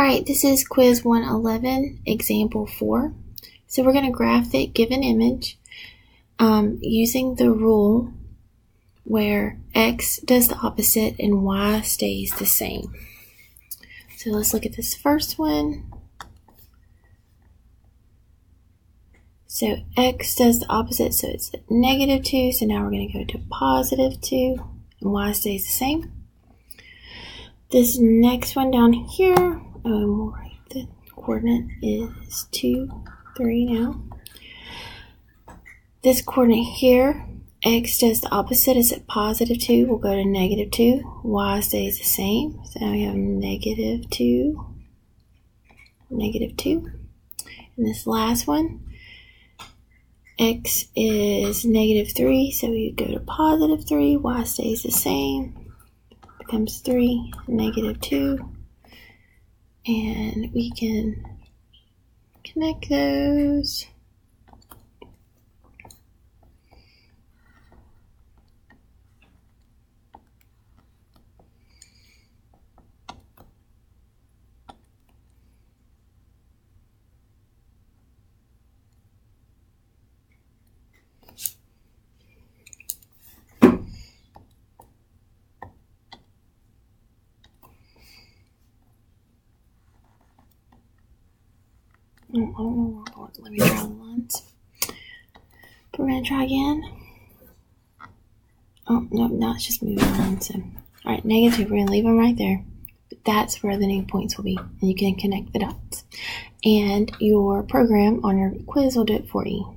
Alright, this is quiz 111, example 4. So we're going to graph the given image using the rule where x does the opposite and y stays the same. So let's look at this first one. So x does the opposite, so it's -2, so now we're going to go to +2, and y stays the same. This next one down here, we'll write the coordinate is 2, 3 now. This coordinate here, x does the opposite, is at +2, we'll go to -2, y stays the same, so now we have -2, -2. And this last one, x is -3, so we go to +3, y stays the same, becomes 3, -2, and we can connect those. Let me draw the lines. We're going to try again. Oh, no, it's just moving on. So, alright, -2, we're going to leave them right there. But that's where the new points will be. And you can connect the dots. And your program on your quiz will do it for you.